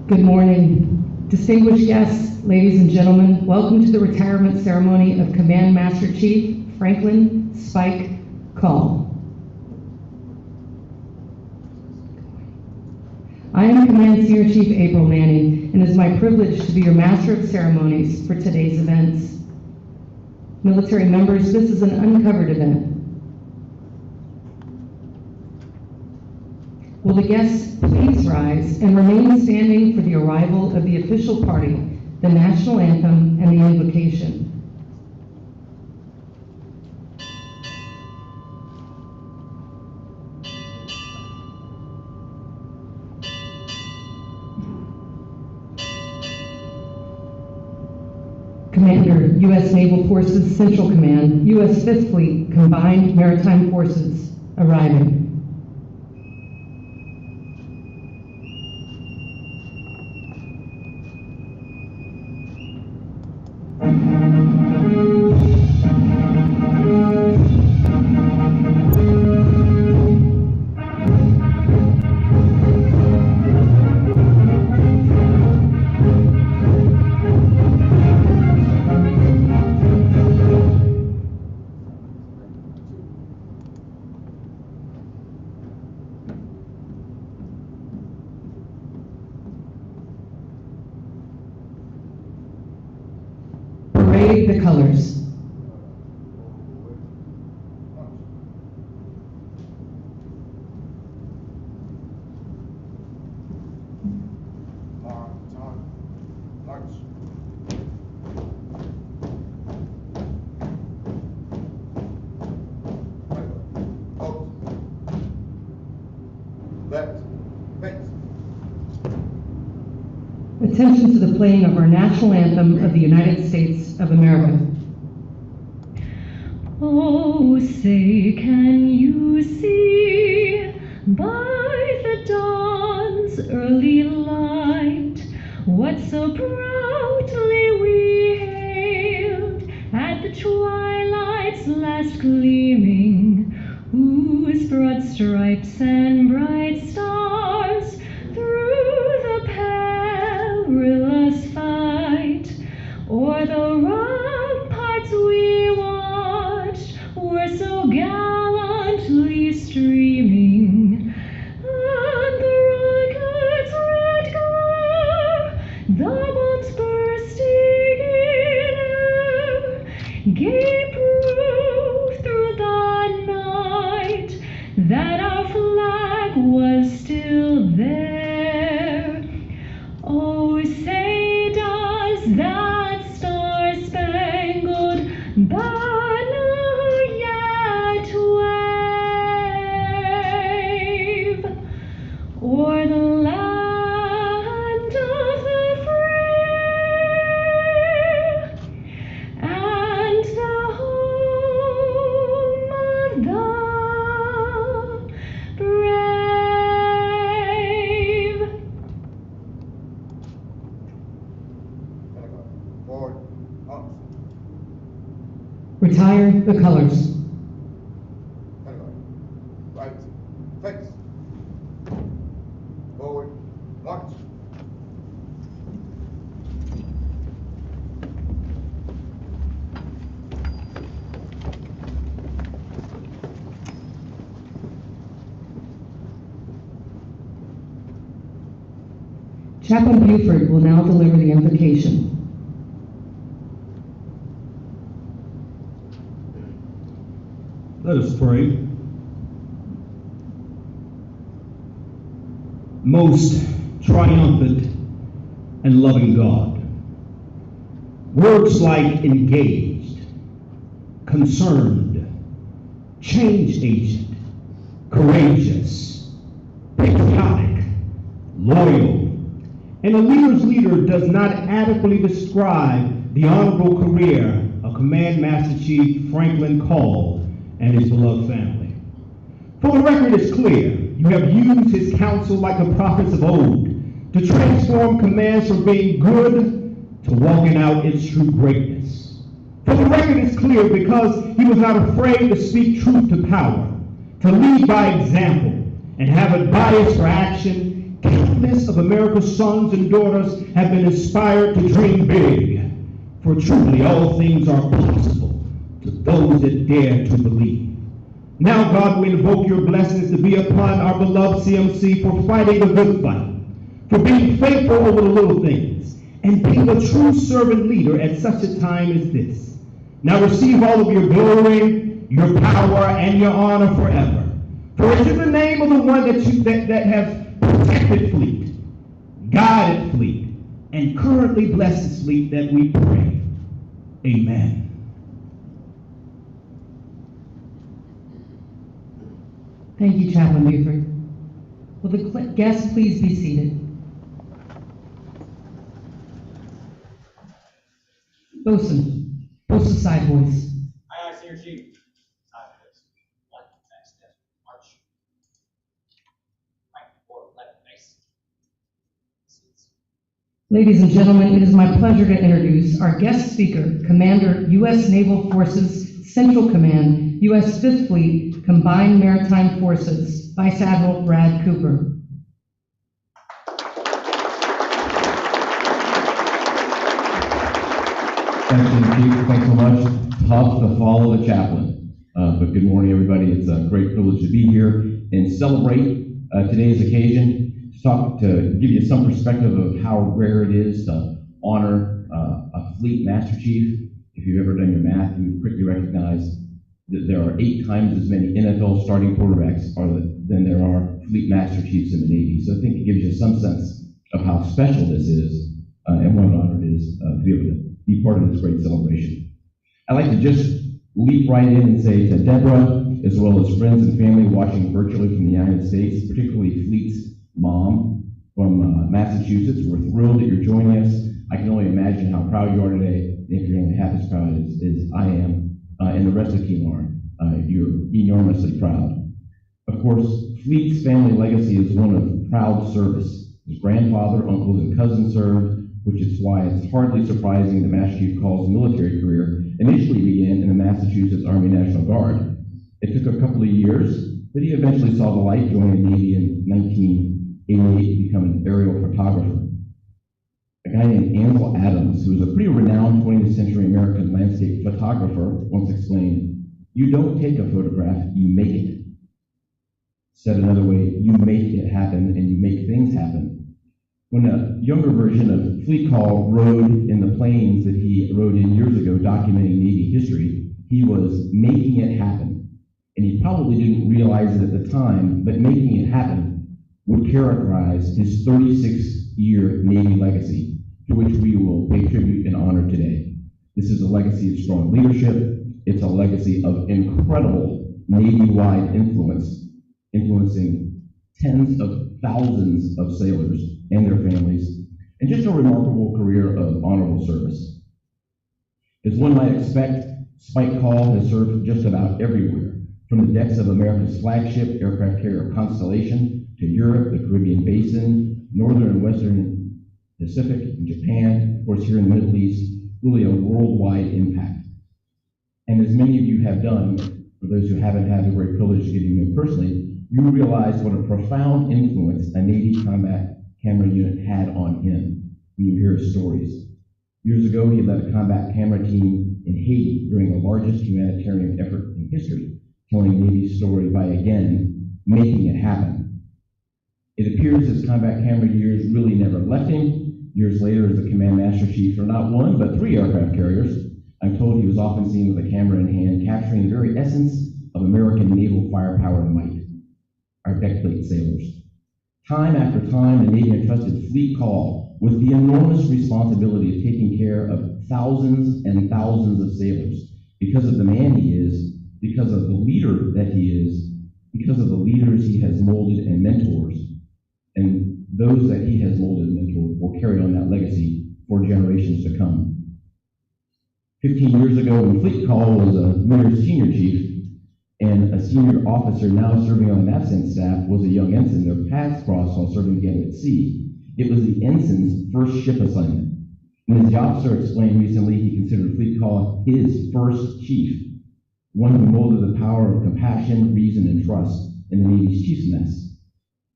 Good morning. Distinguished guests, ladies and gentlemen, welcome to the retirement ceremony of Command Master Chief Franklin Spike Call. I am Command Senior Chief April Manning, and it is my privilege to be your Master of Ceremonies for today's events. Military members, this is an uncovered event. Will the guests please rise and remain standing for the arrival of the official party, the national anthem, and the invocation. Commander, U.S. Naval Forces Central Command, U.S. 5th Fleet Combined Maritime Forces, arriving. Parade the colors. Attention to the playing of our national anthem of the United States of America. Oh, say, can you see by the dawn's early light what so proudly we hailed at the twilight's last gleaming, whose broad stripes and bright stars through the perilous fight o'er the ramparts we watched were so gallantly streaming, and the rocket's red glare, the bombs bursting in air, gave proof through the night that our flag was still there. Oh, say does that star-spangled banner yet wave o'er the land of the free and the home of the brave? Retire the colors. Right, face. Forward, march. Chaplain Buford will now deliver the invocation. Let us pray. Most triumphant and loving God, words like engaged, concerned, change agent, courageous, patriotic, loyal, and a leader's leader does not adequately describe the honorable career of Command Master Chief Franklin Call and his beloved family. For the record is clear, you have used his counsel like the prophets of old to transform commands from being good to walking out its true greatness. For the record is clear because he was not afraid to speak truth to power, to lead by example, and have a bias for action countless of America's sons and daughters have been inspired to dream big, for truly all things are possible to those that dare to believe. Now, God, we invoke your blessings to be upon our beloved CMC for fighting the good fight, for being faithful over the little things, and being a true servant leader at such a time as this. Now receive all of your glory, your power, and your honor forever. For it's in the name of the one that has protected Fleet, guided Fleet, and currently blesses Fleet that we pray. Amen. Thank you, Chaplain Buford. Will the guests please be seated? Bosun, post a side voice. Aye, aye, Senior Chief. Side voice. 1, next step, march. Right, 4, left, nice. Seats. Ladies and gentlemen, it is my pleasure to introduce our guest speaker, Commander, U.S. Naval Forces Central Command, U.S. 5th Fleet, Combined Maritime Forces, Vice Admiral Brad Cooper. Thanks, Chief. Thanks so much. Tough to follow the chaplain. But good morning, everybody. It's a great privilege to be here and celebrate today's occasion. To give you some perspective of how rare it is to honor a Fleet Master Chief. If you've ever done your math, you would quickly recognize that there are 8 times as many NFL starting quarterbacks than there are Fleet Master Chiefs in the Navy. So I think it gives you some sense of how special this is and what an honor it is to be able to be part of this great celebration. I'd like to just leap right in and say to Deborah, as well as friends and family watching virtually from the United States, particularly Fleet's mom from Massachusetts, we're thrilled that you're joining us. I can only imagine how proud you are today. If you're only half as proud as I am, and the rest of you are, you're enormously proud. Of course, Fleet's family legacy is one of proud service. His grandfather, uncles, and cousins served, which is why it's hardly surprising the Master Chief Call's military career initially began in the Massachusetts Army National Guard. It took a couple of years, but he eventually saw the light, joining the Navy in 1988 to become an aerial photographer. A guy named Ansel Adams, who was a pretty renowned 20th century American landscape photographer, once explained, "You don't take a photograph, you make it." Said another way, you make it happen and you make things happen. When a younger version of Fleet Call rode in the planes that he rode in years ago documenting Navy history, he was making it happen. And he probably didn't realize it at the time, but making it happen would characterize his 36-year Navy legacy, to which we will pay tribute and honor today. This is a legacy of strong leadership. It's a legacy of incredible Navy-wide influencing tens of thousands of sailors and their families, and just a remarkable career of honorable service. As one might expect, Spike Call has served just about everywhere, from the decks of America's flagship aircraft carrier Constellation to Europe, the Caribbean Basin, Northern and Western Pacific, and Japan, of course here in the Middle East, really a worldwide impact. And as many of you have done, for those who haven't had the great privilege of getting to know him personally, you realize what a profound influence a Navy combat camera unit had on him when you hear his stories. Years ago, he led a combat camera team in Haiti during the largest humanitarian effort in history, telling Navy's story by, again, making it happen. It appears his combat camera years really never left him. Years later, as the command master chief for not 1, but 3 aircraft carriers, I'm told he was often seen with a camera in hand, capturing the very essence of American naval firepower and might, our deckplate sailors. Time after time, the Navy entrusted Fleet Call with the enormous responsibility of taking care of thousands and thousands of sailors because of the man he is, because of the leader that he is, because of the leaders he has molded and mentors. And those that he has molded and mentored will carry on that legacy for generations to come. 15 years ago, when Fleet Call was a mere senior chief, and a senior officer now serving on the NAVCENT staff was a young ensign. Their paths crossed while serving together at sea. It was the ensign's first ship assignment. And as the officer explained recently, he considered Fleet Call his first chief, one who molded the power of compassion, reason, and trust in the Navy's chief's mess.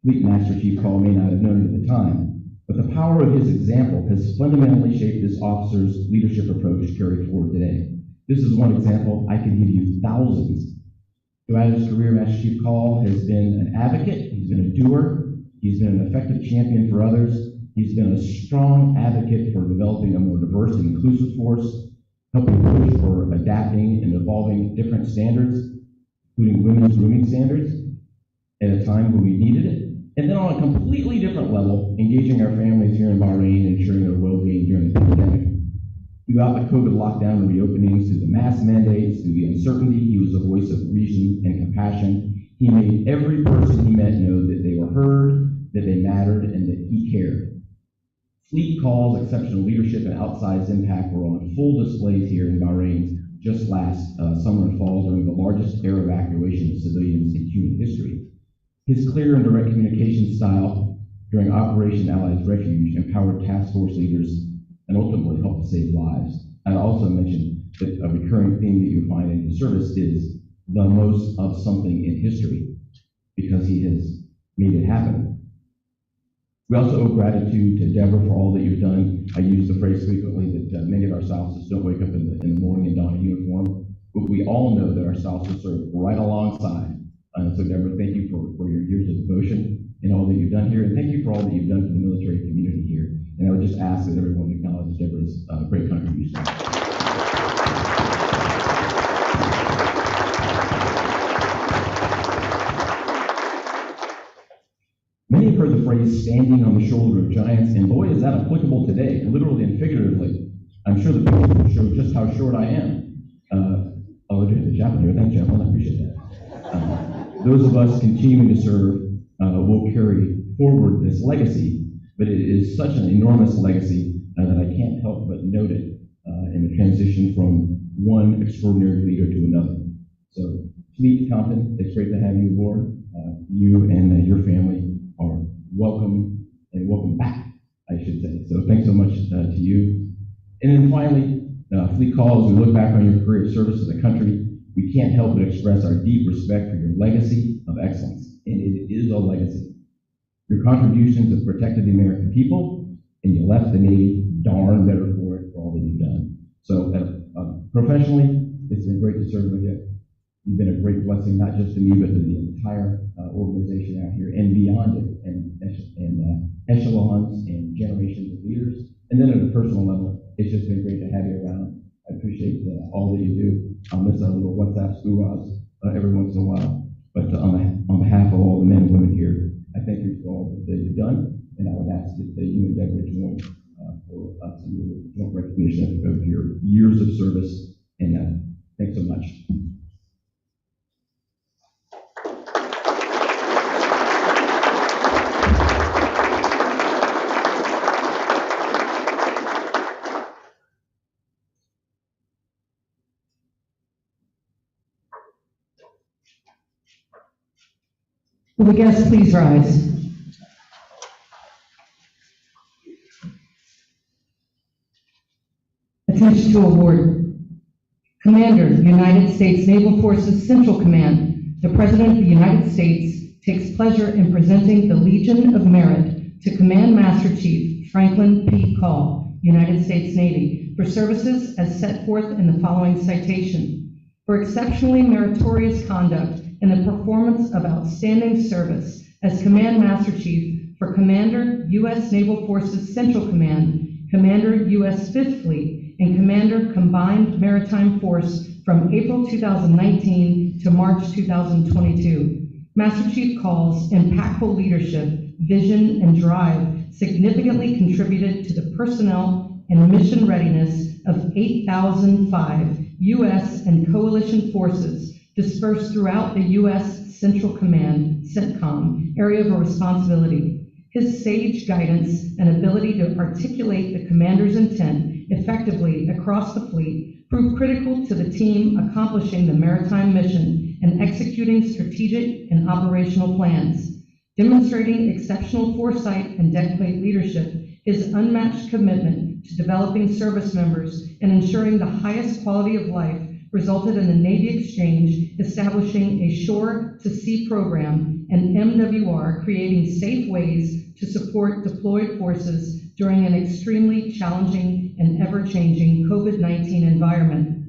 Fleet Master Chief Call may not have known it at the time, but the power of his example has fundamentally shaped this officer's leadership approach carried forward today. This is one example. I could give you thousands. Throughout his career, Master Chief Call has been an advocate, he's been a doer, he's been an effective champion for others, he's been a strong advocate for developing a more diverse and inclusive force, helping push for adapting and evolving different standards, including women's grooming standards, at a time when we needed it. And then on a completely different level, engaging our families here in Bahrain and ensuring their well-being during the pandemic. Throughout the COVID lockdown and reopenings, through the mask mandates, through the uncertainty, he was a voice of reason and compassion. He made every person he met know that they were heard, that they mattered, and that he cared. Fleet Call's exceptional leadership and outsized impact were on full displays here in Bahrain just last summer and fall during the largest air evacuation of civilians in human history. His clear and direct communication style during Operation Allies Refuge empowered task force leaders and ultimately helped to save lives. I'd also mention that a recurring theme that you find in his service is the most of something in history, because he has made it happen. We also owe gratitude to Deborah for all that you've done. I use the phrase frequently that many of our spouses don't wake up in the morning and don a uniform, but we all know that our spouses serve right alongside. So Deborah, thank you for your years of devotion and all that you've done here, and thank you for all that you've done for the military community here. And I would just ask that everyone acknowledge Deborah's great contribution. Many have heard the phrase standing on the shoulder of giants, and boy, is that applicable today, literally and figuratively. I'm sure the pictures will show just how short I am. I'll look at the chaplain here. Thanks, chaplain. I appreciate that. Those of us continuing to serve will carry forward this legacy, but it is such an enormous legacy that I can't help but note it in the transition from one extraordinary leader to another. So, Fleet Compton, it's great to have you aboard. You and your family are welcome, and welcome back, I should say. So thanks so much to you. And then finally, Fleet Call, as we look back on your career of service to the country, we can't help but express our deep respect for your legacy of excellence. And it is a legacy. Your contributions have protected the American people, and you left the Navy darn better for it, for all that you've done. So professionally, it's been great to serve with you. You've been a great blessing, not just to me, but to the entire organization out here and beyond it, and echelons and generations of leaders. And then at a personal level, it's just been great to have you around. I appreciate all that you do. I'll miss our little WhatsApp school every once in a while. But on behalf of all the men and women here, I thank you for all that you've done. And I would ask that you and Deborah join for us in the joint recognition of your years of service. And thanks so much. Will the guests please rise? Attention to award. Commander, United States Naval Forces Central Command, the President of the United States takes pleasure in presenting the Legion of Merit to Command Master Chief Franklin P. Call, United States Navy, for services as set forth in the following citation. For exceptionally meritorious conduct in the performance of outstanding service as Command Master Chief for Commander, U.S. Naval Forces Central Command, Commander, U.S. 5th Fleet, and Commander, Combined Maritime Force from April 2019 to March 2022. Master Chief Call's impactful leadership, vision, and drive significantly contributed to the personnel and mission readiness of 8,005 U.S. and coalition forces dispersed throughout the U.S. Central Command, CENTCOM, area of responsibility. His sage guidance and ability to articulate the commander's intent effectively across the fleet proved critical to the team accomplishing the maritime mission and executing strategic and operational plans. Demonstrating exceptional foresight and deckplate leadership, his unmatched commitment to developing service members and ensuring the highest quality of life resulted in the Navy Exchange establishing a shore-to-sea program and MWR creating safe ways to support deployed forces during an extremely challenging and ever-changing COVID-19 environment.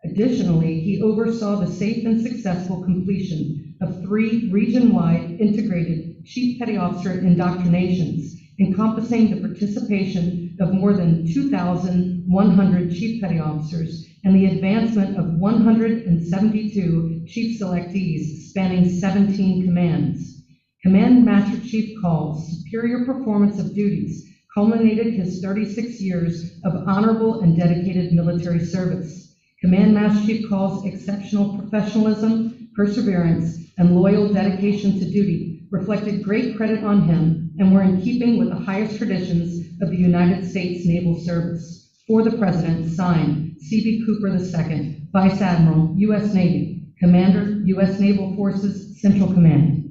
Additionally, he oversaw the safe and successful completion of 3 region-wide integrated Chief Petty Officer indoctrinations, encompassing the participation of more than 2,100 Chief Petty Officers and the advancement of 172 Chief Selectees spanning 17 commands. Command Master Chief Call's superior performance of duties culminated his 36 years of honorable and dedicated military service. Command Master Chief Call's exceptional professionalism, perseverance, and loyal dedication to duty reflected great credit on him and were in keeping with the highest traditions of the United States Naval Service. For the President, signed, C.B. Cooper II, Vice Admiral, U.S. Navy, Commander, U.S. Naval Forces, Central Command.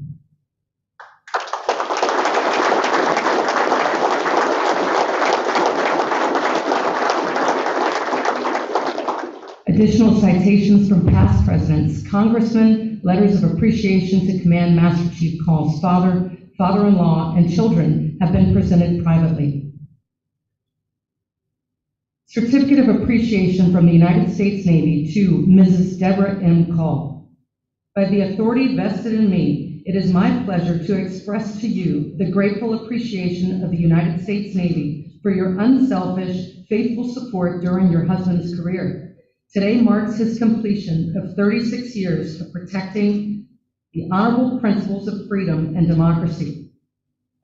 Additional citations from past presidents, congressmen, letters of appreciation to Command Master Chief Call's father, father-in-law, and children have been presented privately. Certificate of Appreciation from the United States Navy to Mrs. Deborah M. Call. By the authority vested in me, it is my pleasure to express to you the grateful appreciation of the United States Navy for your unselfish, faithful support during your husband's career. Today marks his completion of 36 years of protecting the honorable principles of freedom and democracy,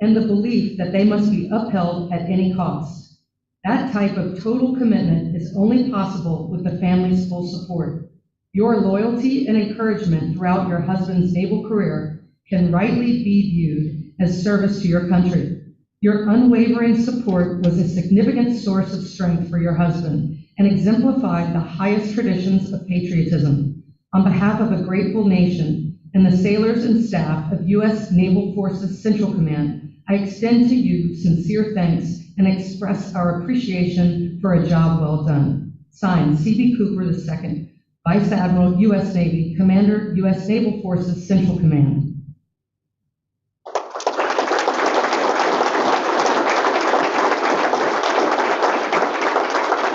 and the belief that they must be upheld at any cost. That type of total commitment is only possible with the family's full support. Your loyalty and encouragement throughout your husband's naval career can rightly be viewed as service to your country. Your unwavering support was a significant source of strength for your husband and exemplified the highest traditions of patriotism. On behalf of a grateful nation and the sailors and staff of U.S. Naval Forces Central Command, I extend to you sincere thanks and express our appreciation for a job well done. Signed, C.B. Cooper II, Vice Admiral, U.S. Navy, Commander, U.S. Naval Forces Central Command.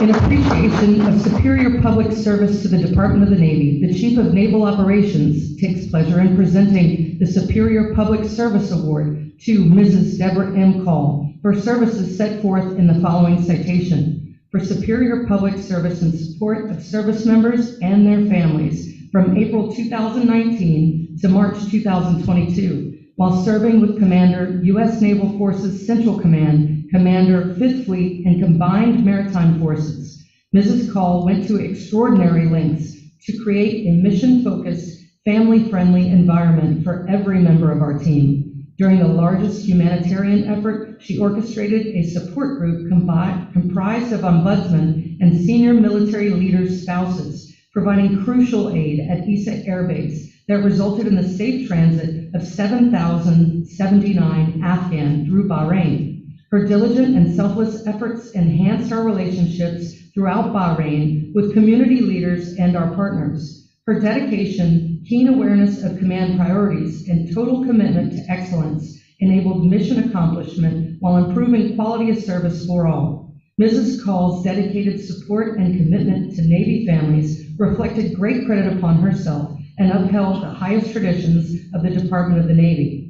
In appreciation of superior public service to the Department of the Navy, the Chief of Naval Operations takes pleasure in presenting the Superior Public Service Award to Mrs. Deborah M. Call for services set forth in the following citation: for superior public service in support of service members and their families from April 2019 to March 2022, while serving with Commander, U.S. Naval Forces Central Command, Commander, 5th Fleet, and Combined Maritime Forces. Mrs. Call went to extraordinary lengths to create a mission-focused, family-friendly environment for every member of our team. During the largest humanitarian effort, she orchestrated a support group comprised of ombudsmen and senior military leaders' spouses, providing crucial aid at Isa Air Base that resulted in the safe transit of 7,079 Afghan through Bahrain. Her diligent and selfless efforts enhanced our relationships throughout Bahrain with community leaders and our partners. Her dedication, keen awareness of command priorities, and total commitment to excellence enabled mission accomplishment while improving quality of service for all. Mrs. Call's dedicated support and commitment to Navy families reflected great credit upon herself and upheld the highest traditions of the Department of the Navy.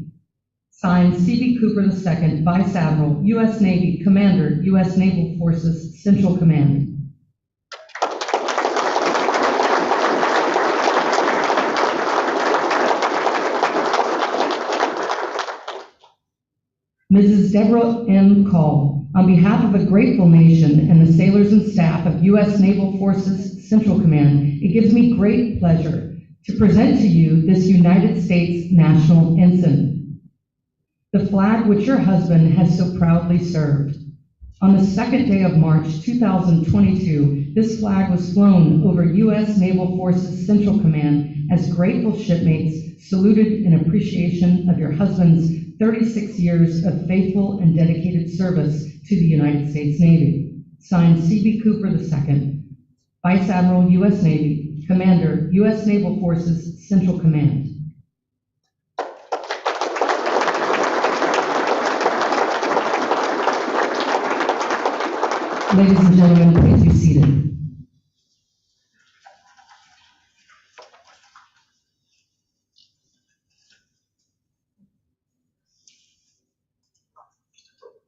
Signed, C.B. Cooper II, Vice Admiral, U.S. Navy, Commander, U.S. Naval Forces, Central Command. Mrs. Deborah M. Call, on behalf of a grateful nation and the sailors and staff of U.S. Naval Forces Central Command, it gives me great pleasure to present to you this United States National Ensign, the flag which your husband has so proudly served. On the second day of March 2022, this flag was flown over U.S. Naval Forces Central Command as grateful shipmates saluted in appreciation of your husband's 36 years of faithful and dedicated service to the United States Navy. Signed, C.B. Cooper II, Vice Admiral, U.S. Navy, Commander, U.S. Naval Forces Central Command. Ladies and gentlemen, please be seated.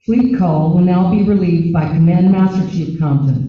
Fleet call will now be relieved by Command Master Chief Compton.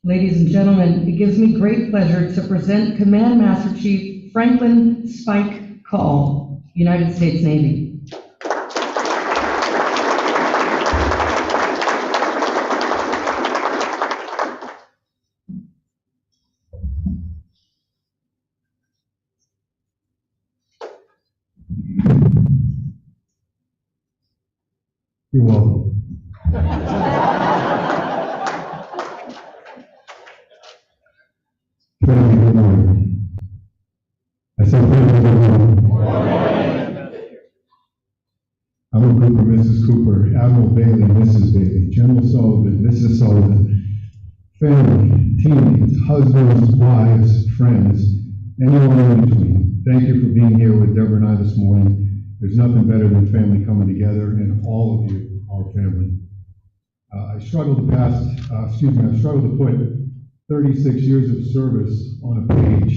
Ladies and gentlemen, it gives me great pleasure to present Command Master Chief Franklin Spike Call, United States Navy. You're welcome. Family, good morning. I said, family, good morning. I'm Cooper, Mrs. Cooper, Admiral Bailey, Mrs. Bailey, General Sullivan, Mrs. Sullivan, family, teammates, husbands, wives, friends, anyone in between. Thank you for being here with Deborah and I this morning. There's nothing better than family coming together, and all of you are family. I've struggled to put 36 years of service on a page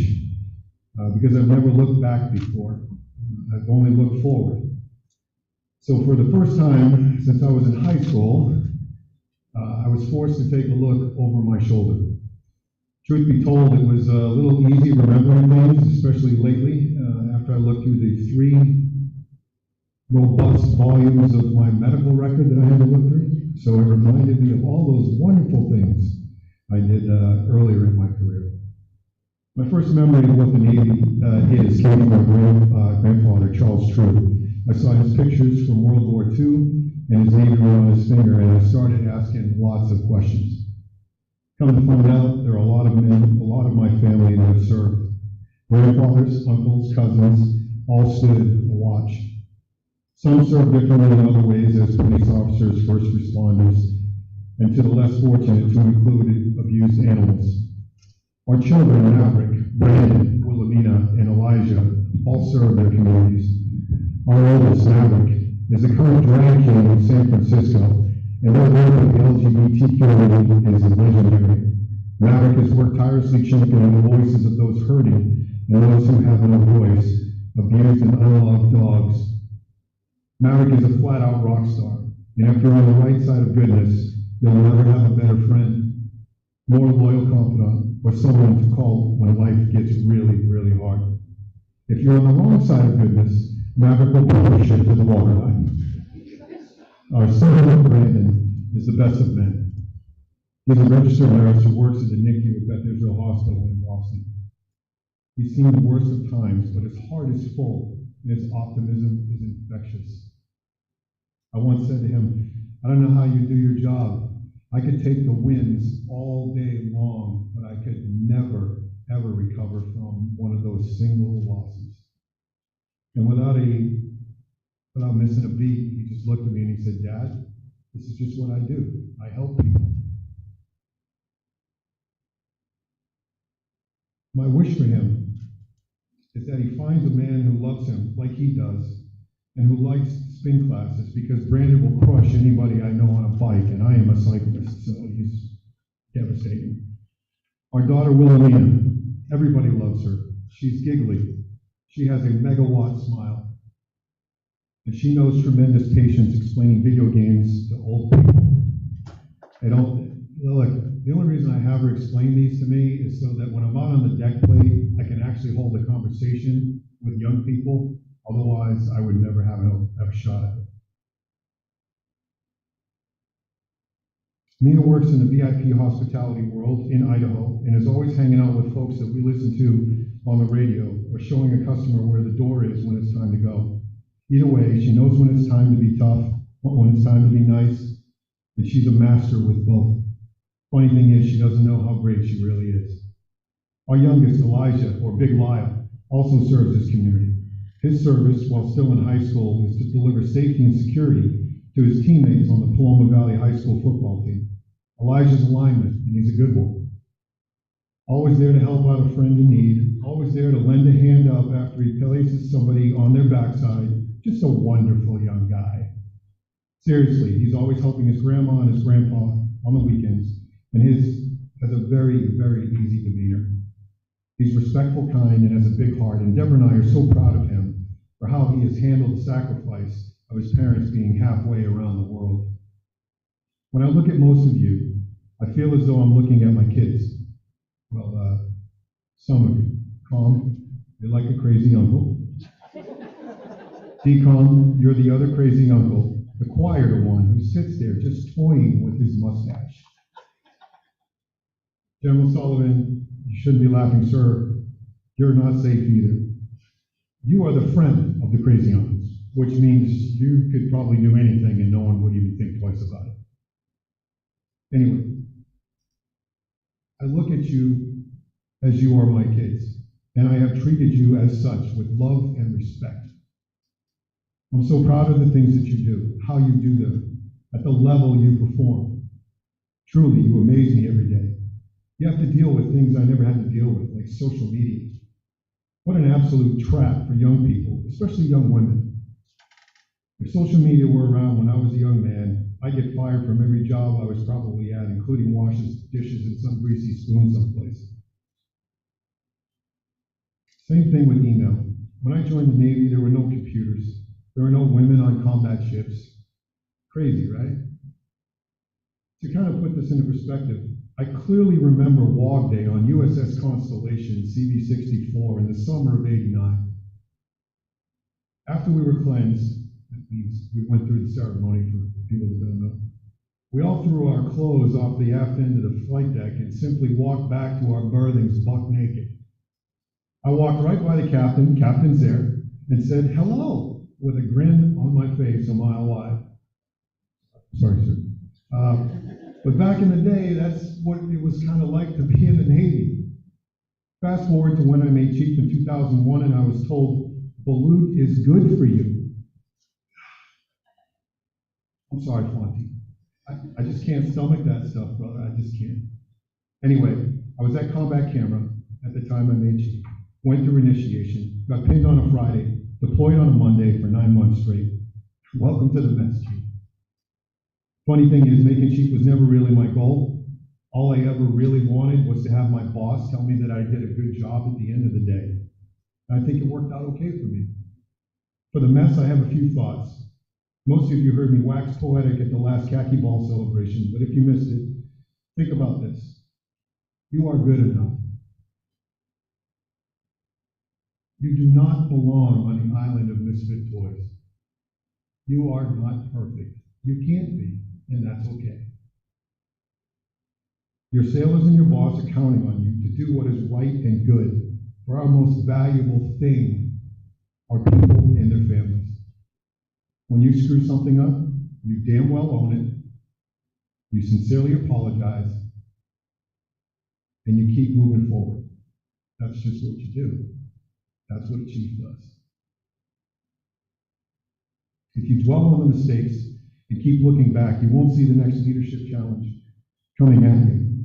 because I've never looked back before. I've only looked forward. So for the first time since I was in high school, I was forced to take a look over my shoulder. Truth be told, it was a little easy remembering things, especially lately, after I looked through the 3 robust volumes of my medical record that I had to look through. So it reminded me of all those wonderful things I did earlier in my career. My first memory of what the Navy is came from my grandfather, Charles True. I saw his pictures from World War II and his Navy ring on his finger, and I started asking lots of questions. Come to find out, there are a lot of men, a lot of my family that have served. Grandfathers, uncles, cousins, all stood a watch. Some served differently in other ways as police officers, first responders, and to the less fortunate to include abused animals. Our children, Maverick, Brandon, Wilhelmina, and Elijah, all serve their communities. Our oldest, Maverick, is the current drag king of San Francisco, and their work with the LGBT community is legendary. Maverick has worked tirelessly championing the voices of those hurting and those who have no voice, abused and unloved dogs. Maverick is a flat-out rock star, and if you're on the right side of goodness, you'll never have a better friend, more loyal confidant, or someone to call when life gets really, really hard. If you're on the wrong side of goodness, Maverick will push you to the waterline. Our son, Brandon, is the best of men. He's a registered nurse who works at the NICU at Beth Israel Hospital in Boston. He's seen the worst of times, but his heart is full, and his optimism is infectious. I once said to him, I don't know how you do your job. I could take the wins all day long, but I could never, ever recover from one of those single losses. And without missing a beat, he just looked at me and he said, Dad, this is just what I do. I help people. My wish for him is that he finds a man who loves him like he does and who likes spin classes, because Brandon will crush anybody I know on a bike, and I am a cyclist, so he's devastating. Our daughter, Wilhelmina, everybody loves her. She's giggly. She has a megawatt smile. And she knows tremendous patience explaining video games to old people. The only reason I have her explain these to me is so that when I'm out on the deck plate, I can actually hold a conversation with young people. Otherwise, I would never have a shot at it. Mina works in the VIP hospitality world in Idaho and is always hanging out with folks that we listen to on the radio or showing a customer where the door is when it's time to go. Either way, she knows when it's time to be tough, when it's time to be nice, and she's a master with both. Funny thing is, she doesn't know how great she really is. Our youngest, Elijah, or Big Lyle, also serves his community. His service, while still in high school, is to deliver safety and security to his teammates on the Paloma Valley High School football team. Elijah's a lineman, and he's a good one. Always there to help out a friend in need, always there to lend a hand up after he places somebody on their backside. Just a wonderful young guy. Seriously, he's always helping his grandma and his grandpa on the weekends, and his has a very, very easy demeanor. He's respectful, kind, and has a big heart, and Deborah and I are so proud of him for how he has handled the sacrifice of his parents being halfway around the world. When I look at most of you, I feel as though I'm looking at my kids. Well, some of you. Calm, you're like a crazy uncle. Decon, you're the other crazy uncle, the quieter one who sits there just toying with his mustache. General Sullivan, you shouldn't be laughing, sir. You're not safe either. You are the friend of the crazy uncles, which means you could probably do anything and no one would even think twice about it. Anyway, I look at you as you are my kids, and I have treated you as such with love and respect. I'm so proud of the things that you do, how you do them, at the level you perform. Truly, you amaze me every day. You have to deal with things I never had to deal with, like social media. What an absolute trap for young people, especially young women. If social media were around when I was a young man, I'd get fired from every job I was probably at, including washing dishes and some greasy spoon someplace. Same thing with email. When I joined the Navy, there were no computers. There were no women on combat ships. Crazy, right? To kind of put this into perspective, I clearly remember WOG Day on USS Constellation CV-64 in the summer of '89. After we were cleansed, that means we went through the ceremony for people that don't know, we all threw our clothes off the aft end of the flight deck and simply walked back to our berthings buck naked. I walked right by the captain, Captain's there, and said hello with a grin on my face a mile wide. Sorry, sir. But back in the day, that's what it was kind of like to be in the Navy. Fast forward to when I made chief in 2001 and I was told, balut is good for you. I'm sorry, Fonty. I just can't stomach that stuff, brother. I just can't. Anyway, I was at combat camera at the time I made chief. Went through initiation, got pinned on a Friday, deployed on a Monday for 9 months straight. Welcome to the mess, chief. Funny thing is, making chief was never really my goal. All I ever really wanted was to have my boss tell me that I did a good job at the end of the day. And I think it worked out okay for me. For the mess, I have a few thoughts. Most of you heard me wax poetic at the last khaki ball celebration, but if you missed it, think about this. You are good enough. You do not belong on the island of misfit toys. You are not perfect. You can't be, and that's okay. Your sailors and your boss are counting on you to do what is right and good for our most valuable thing, our people and their families. When you screw something up, you damn well own it, you sincerely apologize, and you keep moving forward. That's just what you do. That's what a chief does. If you dwell on the mistakes and keep looking back, you won't see the next leadership challenge coming at you.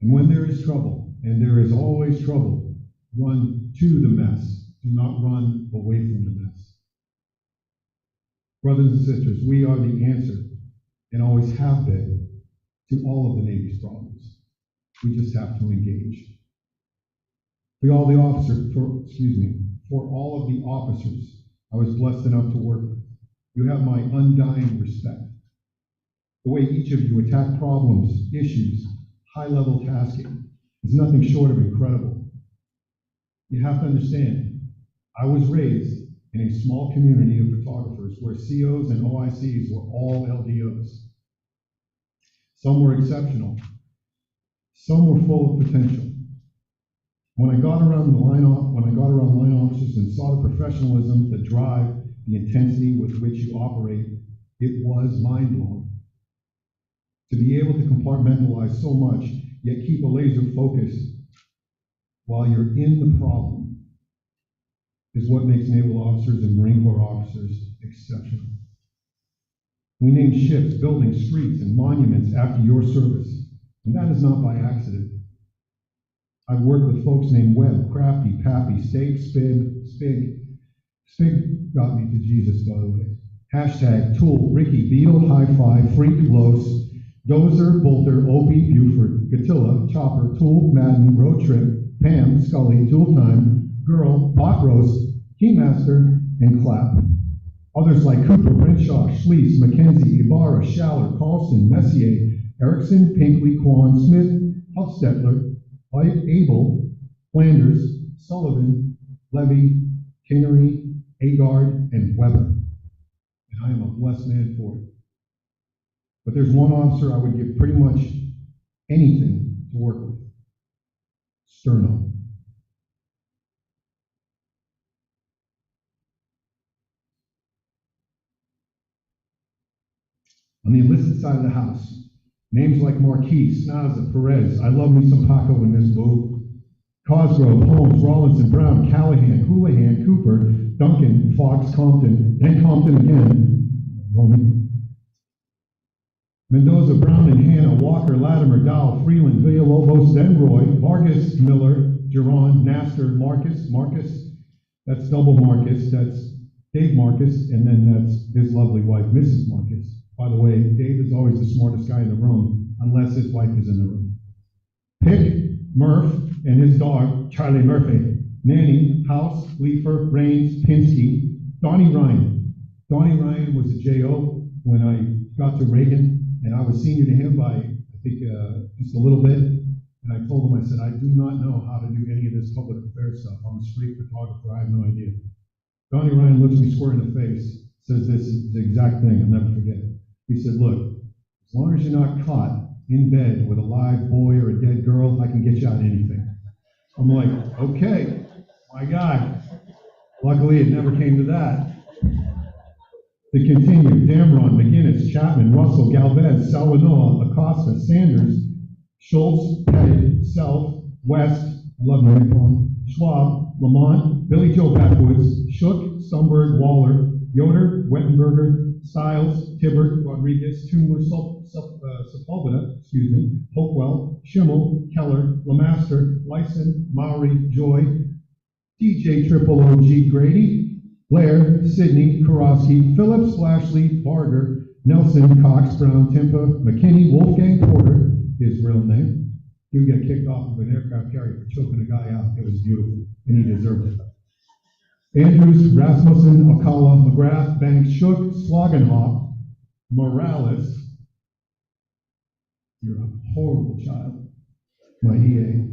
And when there is trouble, and there is always trouble, run to the mess. Do not run away from the mess. Brothers and sisters, we are the answer, and always have been, to all of the Navy's problems. We just have to engage. For all the officers I was blessed enough to work with, you have my undying respect. The way each of you attack problems, issues, high-level tasking is nothing short of incredible. You have to understand, I was raised in a small community of photographers where COs and OICs were all LDOs. Some were exceptional. Some were full of potential. When I got around line officers and saw the professionalism, the drive, the intensity with which you operate, it was mind-blowing. To be able to compartmentalize so much, yet keep a laser focus while you're in the problem, is what makes naval officers and Marine Corps officers exceptional. We name ships, buildings, streets, and monuments after your service, and that is not by accident. I've worked with folks named Webb, Crafty, Pappy, Steak, Spig. Spig got me to Jesus, by the way. Hashtag Tool, Ricky, Beetle, High Five, Freak, Los, Dozer, Bolter, Opie, Buford, Gatilla, Chopper, Tool, Madden, Road Trip, Pam, Scully, Tool Time, Girl, Pot Roast, Keymaster, and Clap. Others like Cooper, Brinshaw, Schließ, McKenzie, Ibarra, Schaller, Carlson, Messier, Erickson, Pinkley, Quan, Smith, Huffstetler, Abel, Flanders, Sullivan, Levy, Kinnery, Agard, and Weber. And I am a blessed man for it. But there's one officer I would give pretty much anything to work with. Sterno. On the enlisted side of the house, names like Marquis, Snaza, Perez, I love me some Paco in this boo. Cosgrove, Holmes, Rawlinson, Brown, Callahan, Houlihan, Cooper, Duncan, Fox, Compton, and Compton again, Roman. Mendoza, Brown, and Hanna, Walker, Latimer, Dow, Freeland, Villalobos, Denroy, Vargas, Miller, Giron, Nasser, Marcus, that's double Marcus, that's Dave Marcus, and then that's his lovely wife, Mrs. Marcus. By the way, Dave is always the smartest guy in the room, unless his wife is in the room. Pick, Murph, and his dog, Charlie Murphy. Nanny, House, Leifer, Raines, Pinsky, Donnie Ryan. Donnie Ryan was a JO when I got to Reagan, and I was senior to him by, I think, just a little bit. And I told him, I said, I do not know how to do any of this public affairs stuff. I'm a street photographer, I have no idea. Donnie Ryan looks me square in the face, says this is the exact thing, I'll never forget it. He said, look, as long as you're not caught in bed with a live boy or a dead girl, I can get you out of anything. I'm like, okay, my guy. Luckily, it never came to that. To continue, Damron, McGinnis, Chapman, Russell, Galvez, Salvanoa, Acosta, Sanders, Schultz, Pettit, Self, West, I love Maripon, Schwab, Lamont, Billy Joe Backwoods, Shook, Stumberg, Waller, Yoder, Wettenberger, Stiles, Tibbert, Rodriguez, Tumler, Sepulveda, Hopewell, Schimmel, Keller, Lamaster, Lyson, Maury, Joy, DJ Triple OG Grady, Blair, Sidney, Karofsky, Phillips, Lashley, Barger, Nelson, Cox, Brown, Timpa, McKinney, Wolfgang Porter, his real name. He would get kicked off of an aircraft carrier for choking a guy out. It was beautiful, and he deserved it. Andrews, Rasmussen, Alcala, McGrath, Banks, Shook, Slogenhoff, Morales. You're a horrible child, my EA.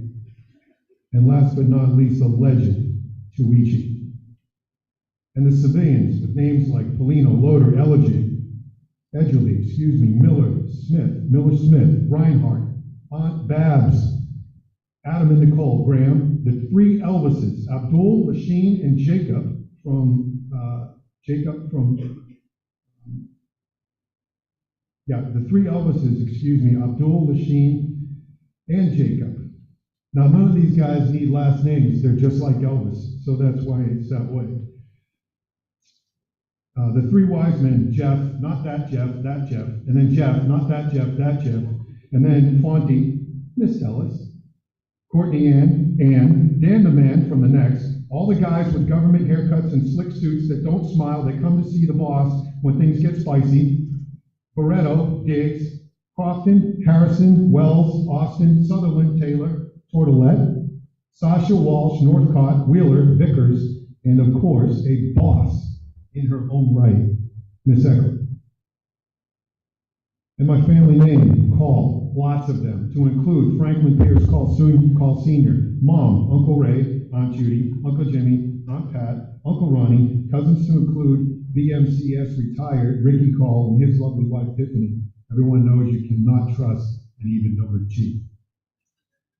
And last but not least, a legend, Tuichi. And the civilians with names like Polino, Loader, Edgerly, Miller Smith, Reinhardt, Aunt Babs, Adam and Nicole, Graham, the three Elvises, Abdul, Lasheen, and Jacob from the three Elvises, Abdul, Lasheen, and Jacob. Now, none of these guys need last names. They're just like Elvis, so that's why it's that way. The three wise men, Jeff, not that Jeff, and then Jeff, not that Jeff, and then Fonte, Miss Ellis, Courtney Ann, Dan the Man from the next, all the guys with government haircuts and slick suits that don't smile, that come to see the boss when things get spicy, Barretto, Diggs, Crofton, Harrison, Wells, Austin, Sutherland, Taylor, Tortolet, Sasha Walsh, Northcott, Wheeler, Vickers, and of course, a boss in her own right, Miss Eckert. And my family name, Call, lots of them, to include Franklin Pierce, Call Sr., Mom, Uncle Ray, Aunt Judy, Uncle Jimmy, Aunt Pat, Uncle Ronnie, cousins to include BMCS retired Ricky Call and his lovely wife Tiffany. Everyone knows you cannot trust an even-numbered chief.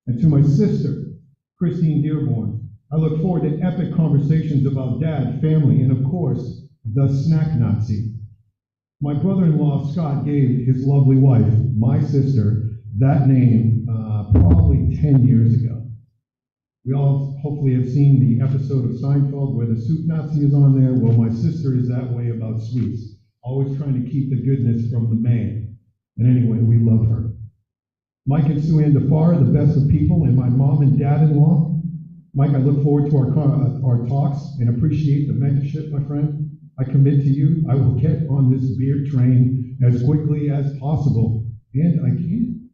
And to my sister, Christine Dearborn, I look forward to epic conversations about dad, family, and of course, the snack Nazi. My brother-in-law, Scott, gave his lovely wife, my sister, that name probably 10 years ago. We all hopefully have seen the episode of Seinfeld where the soup Nazi is on there. Well, my sister is that way about sweets, always trying to keep the goodness from the man. And anyway, we love her. Mike and Sue Ann DeFar, the best of people, and my mom and dad-in-law. Mike, I look forward to our talks and appreciate the mentorship, my friend. I commit to you, I will get on this beer train as quickly as possible, and I can.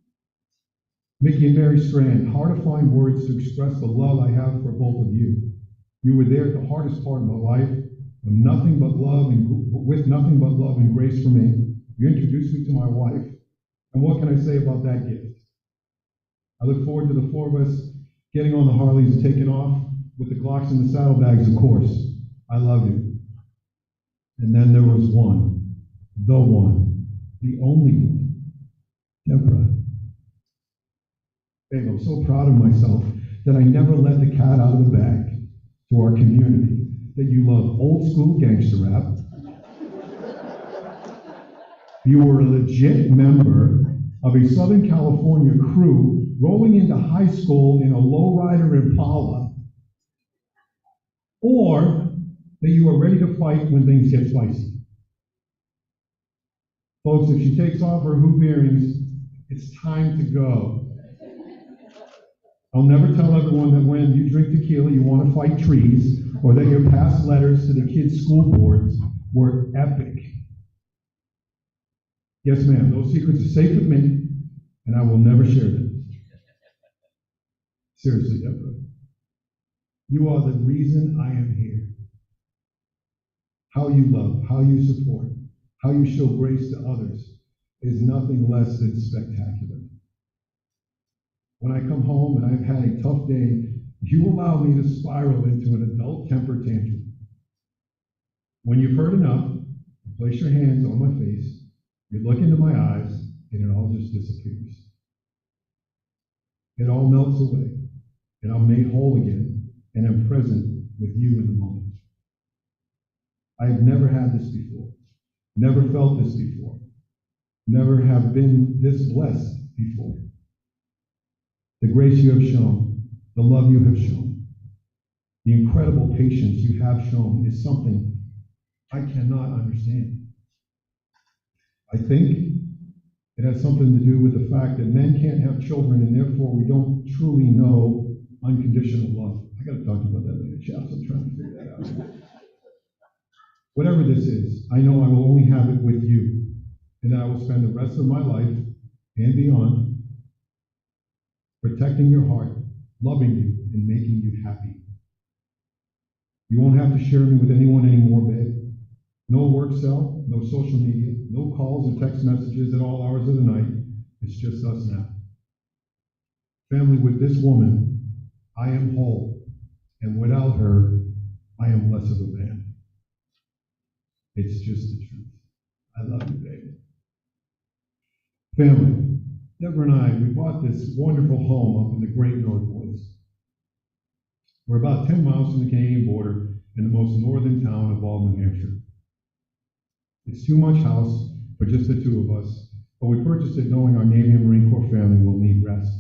Mickey and Mary Strand, hard to find words to express the love I have for both of you. You were there at the hardest part of my life, with nothing but love and grace for me. You introduced me to my wife, and what can I say about that gift? I look forward to the four of us getting on the Harleys and taking off with the Glocks and the saddlebags, of course. I love you. And then there was one, the only one, Deborah. Babe, I'm so proud of myself that I never let the cat out of the bag to our community, that you love old school gangster rap. You were a legit member of a Southern California crew rolling into high school in a lowrider Impala, or that you are ready to fight when things get spicy. Folks, if she takes off her hoop earrings, it's time to go. I'll never tell everyone that when you drink tequila, you want to fight trees, or that your past letters to the kids' school boards were epic. Yes, ma'am, those secrets are safe with me, and I will never share them. Seriously, Deborah, you are the reason I am here. How you love, how you support, how you show grace to others is nothing less than spectacular. When I come home and I've had a tough day, you allow me to spiral into an adult temper tantrum. When you've heard enough, you place your hands on my face, you look into my eyes, and it all just disappears. It all melts away, and I'm made whole again, and I'm present with you in the moment. I have never had this before, never felt this before, never have been this blessed before. The grace you have shown, the love you have shown, the incredible patience you have shown is something I cannot understand. I think it has something to do with the fact that men can't have children, and therefore we don't truly know unconditional love. I got to talk to you about that later, chaps. I'm trying to figure that out. Whatever this is, I know I will only have it with you, and I will spend the rest of my life and beyond protecting your heart, loving you, and making you happy. You won't have to share me with anyone anymore, babe. No work cell, no social media, no calls or text messages at all hours of the night. It's just us now. Family, with this woman, I am whole, and without her, I am less of a man. It's just the truth. I love you, babe. Family, Deborah and I, we bought this wonderful home up in the great North Woods. We're about 10 miles from the Canadian border in the most northern town of all New Hampshire. It's too much house for just the two of us, but we purchased it knowing our Navy and Marine Corps family will need rest.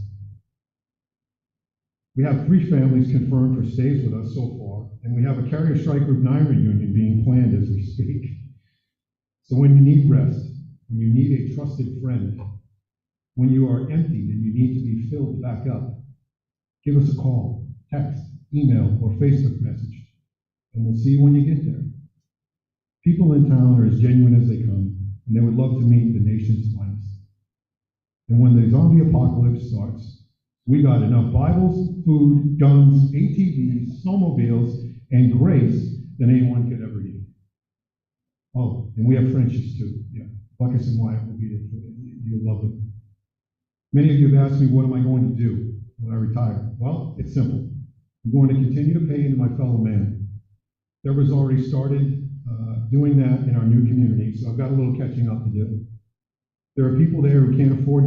We have 3 families confirmed for stays with us so far, and we have a Carrier Strike Group 9 reunion being planned as we speak. So when you need rest, when you need a trusted friend, when you are empty and you need to be filled back up, give us a call, text, email, or Facebook message, and we'll see you when you get there. People in town are as genuine as they come, and they would love to meet the nation's finest. And when the zombie apocalypse starts, we got enough Bibles, food, guns, ATVs, snowmobiles, and grace than anyone could ever need. Oh, and we have Frenchies too. Yeah, Buckus and Wyatt will be there for you. You'll love them. Many of you have asked me, what am I going to do when I retire? Well, it's simple. I'm going to continue to pay into my fellow man. Deborah's already started doing that in our new community, so I've got a little catching up to do. There are people there who can't afford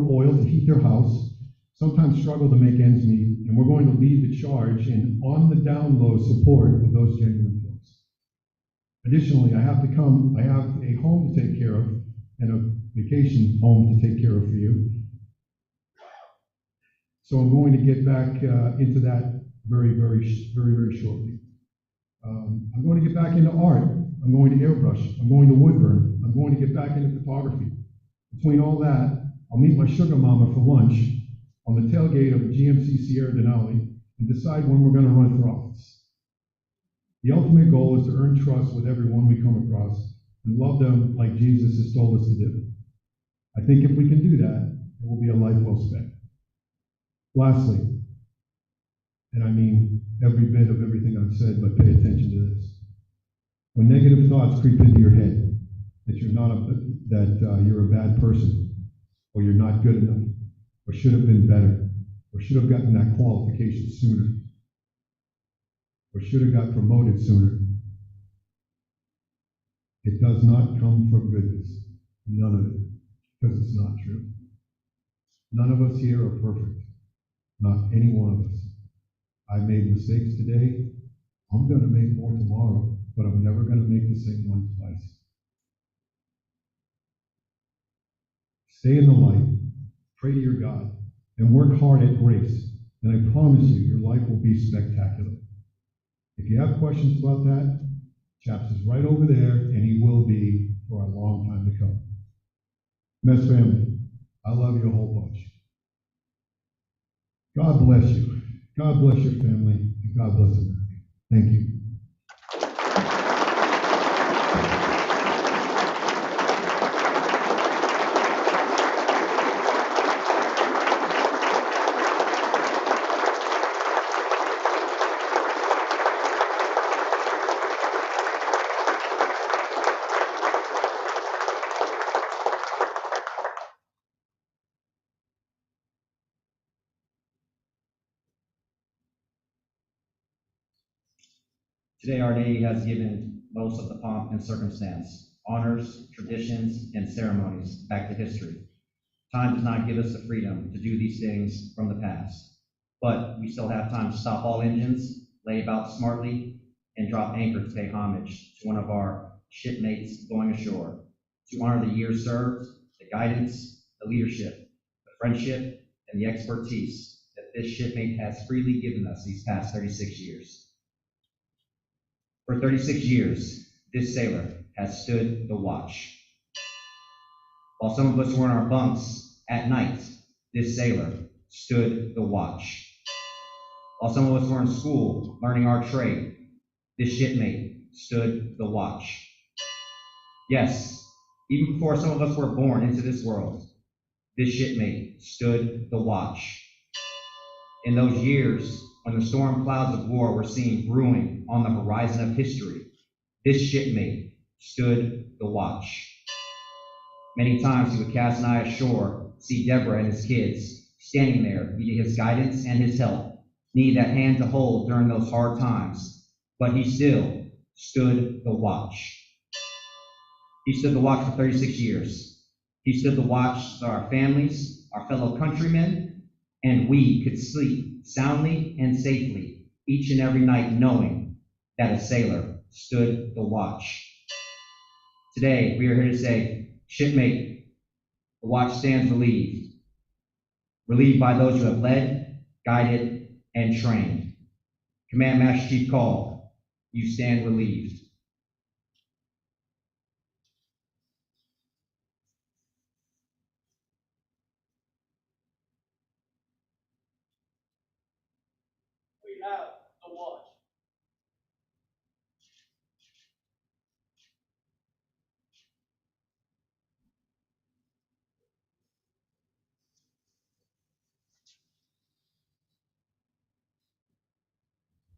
oil to heat their house, sometimes struggle to make ends meet, and we're going to lead the charge in on-the-down-low support of those genuine folks. Additionally, I have a home to take care of and a vacation home to take care of for you. So I'm going to get back into that very, very shortly. I'm going to get back into art. I'm going to airbrush. I'm going to woodburn. I'm going to get back into photography. Between all that, I'll meet my sugar mama for lunch on the tailgate of the GMC Sierra Denali and decide when we're going to run for office. The ultimate goal is to earn trust with everyone we come across and love them like Jesus has told us to do. I think if we can do that, it will be a life well spent. Lastly, and I mean every bit of everything I've said, but pay attention to this. When negative thoughts creep into your head that you're a bad person, or you're not good enough, or should have been better, or should have gotten that qualification sooner, or should have got promoted sooner, it does not come from goodness. None of it, because it's not true. None of us here are perfect. Not any one of us. I made mistakes today. I'm going to make more tomorrow, but I'm never going to make the same one twice. Stay in the light, pray to your God, and work hard at grace. And I promise you, your life will be spectacular. If you have questions about that, Chaps is right over there, and he will be for a long time to come. Mess family, I love you a whole bunch. God bless you. God bless your family, and God bless America. Thank you. Today, our Navy has given most of the pomp and circumstance, honors, traditions, and ceremonies back to history. Time does not give us the freedom to do these things from the past, but we still have time to stop all engines, lay about smartly, and drop anchor to pay homage to one of our shipmates going ashore, to honor the years served, the guidance, the leadership, the friendship, and the expertise that this shipmate has freely given us these past 36 years. For 36 years, this sailor has stood the watch. While some of us were in our bunks at night, this sailor stood the watch. While some of us were in school learning our trade, this shipmate stood the watch. Yes, even before some of us were born into this world, this shipmate stood the watch. In those years, when the storm clouds of war were seen brewing on the horizon of history, this shipmate stood the watch. Many times he would cast an eye ashore, see Deborah and his kids standing there, needing his guidance and his help, need that hand to hold during those hard times, but he still stood the watch. He stood the watch for 36 years. He stood the watch so our families, our fellow countrymen, and we could sleep soundly and safely each and every night knowing that a sailor stood the watch. Today, we are here to say, shipmate, the watch stands relieved. Relieved by those who have led, guided, and trained. Command Master Chief Call, you stand relieved. We have the watch.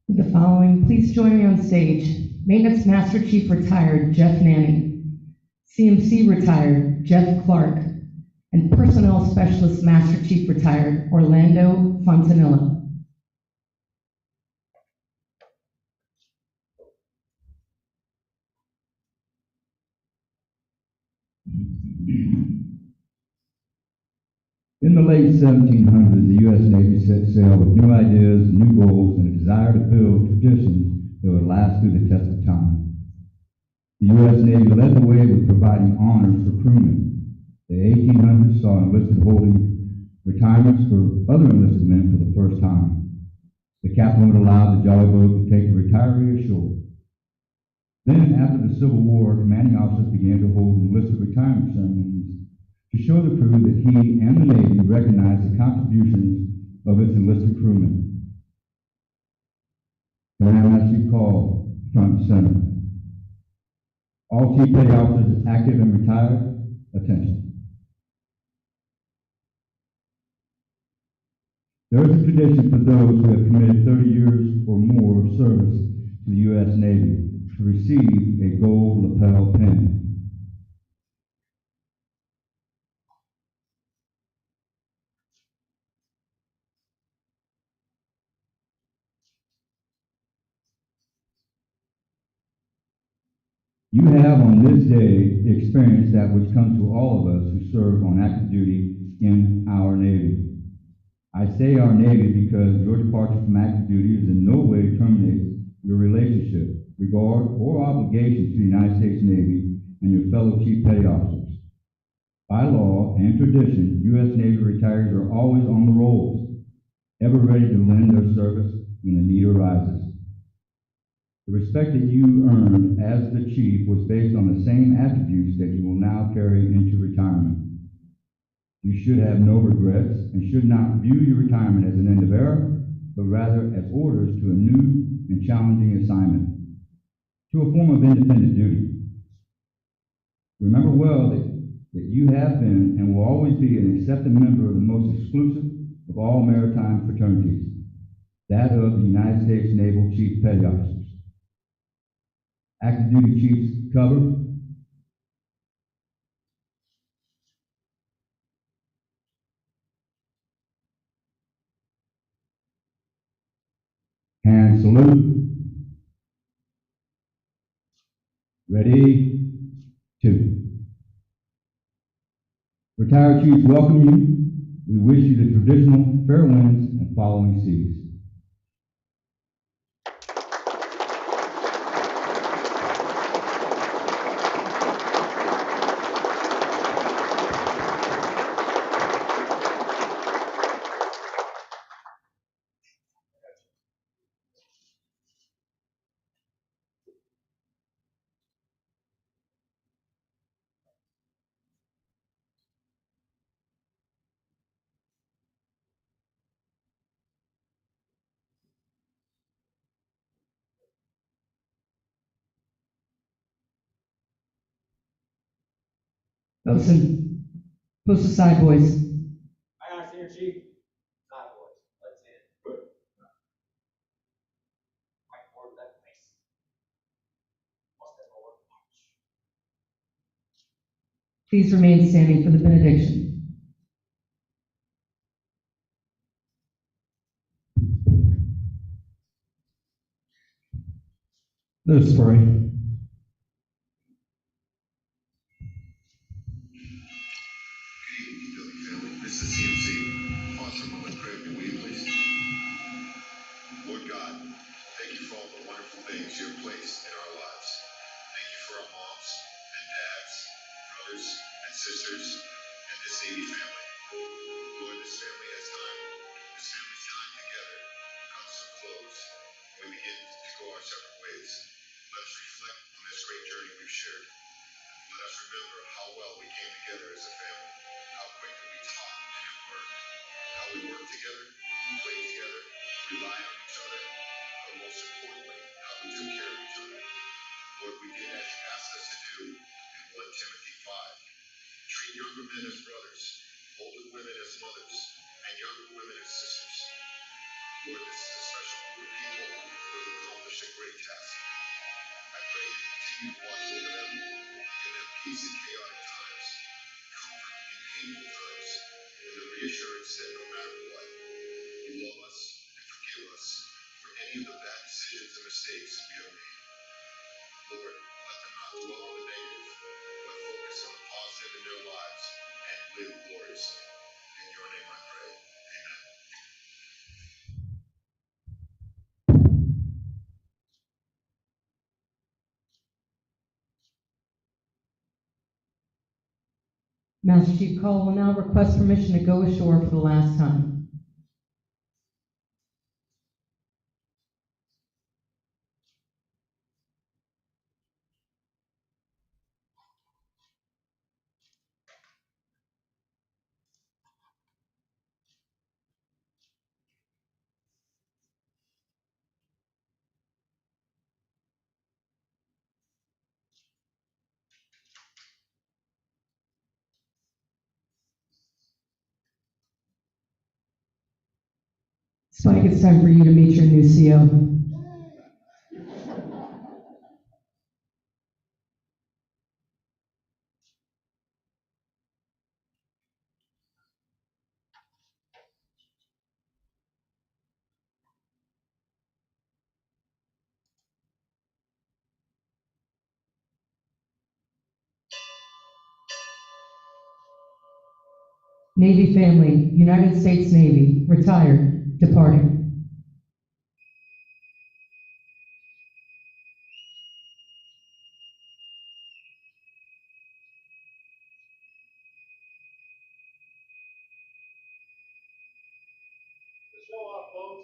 With the following, please join me on stage. Maintenance Master Chief Retired Jeff Nanning, CMC Retired Jeff Clark, and Personnel Specialist Master Chief Retired Orlando Fontanilla. In the late 1700s, the U.S. Navy set sail with new ideas, new goals, and a desire to build traditions that would last through the test of time. The U.S. Navy led the way with providing honors for crewmen. The 1800s saw enlisted holding retirements for other enlisted men for the first time. The captain would allow the jolly boat to take the retiree ashore. Then, after the Civil War, commanding officers began to hold enlisted retirement ceremonies to show the crew that he and the Navy recognized the contributions of its enlisted crewmen. Can I ask you to call front and center? All chief petty officers, active and retired, attention. There is a tradition for those who have committed 30 years or more of service to the U.S. Navy to receive a gold lapel pin. You have on this day experienced that which comes to all of us who serve on active duty in our Navy. I say our Navy because your departure from active duty is in no way terminates your relationship, regard, or obligation to the United States Navy and your fellow chief petty officers. By law and tradition, U.S. Navy retirees are always on the rolls, ever ready to lend their service when the need arises. The respect that you earned as the chief was based on the same attributes that you will now carry into retirement. You should have no regrets and should not view your retirement as an end of era, but rather as orders to a new and challenging assignment, to a form of independent duty. Remember well that you have been and will always be an accepted member of the most exclusive of all maritime fraternities, that of the United States Naval Chief Petty Officers. Active duty chiefs cover. Hand salute. Ready, two. Retired chiefs welcome you. We wish you the traditional fair winds and following seas. Listen, post aside, boys. Aye, aye, Senior Chief. Aye, boys. Let's in. Good. Right forward, left face. Must have forward march. Please remain standing for the benediction. Let us pray. This is CMC. Pause for a moment, prayer, will you please? Lord God, thank you for all the wonderful things you have placed in our lives. Thank you for our moms and dads, brothers and sisters, and this Navy family. Lord, this family's time together comes to a close. We begin to go our separate ways. Let us reflect on this great journey we've shared. Let us remember how well we came together as a family, how quickly we taught and have learned, how we worked together, played together, relied on each other, but most importantly, how we took care of each other. Lord, we did as you asked us to do in 1 Timothy 5. Treat younger men as brothers, older women as mothers, and younger women as sisters. Lord, this is a special group of people who have accomplished a great task. I pray you continue to watch over them, give them peace in chaotic times, comfort in painful times, and the reassurance that no matter what, you love us and forgive us for any of the bad decisions and mistakes we have made. Lord, let them not dwell on the negative, but focus on the positive in their lives and live gloriously. In your name. Master Chief Call will now request permission to go ashore for the last time. Spike, it's time for you to meet your new CO. Navy family, United States Navy, retired, departing. Show off, folks.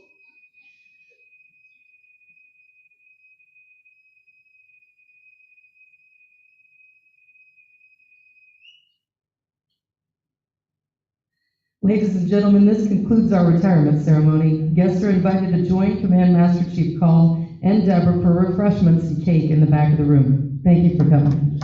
Ladies and gentlemen, this concludes our retirement ceremony. Guests are invited to join Command Master Chief Call and Deborah for refreshments and cake in the back of the room. Thank you for coming.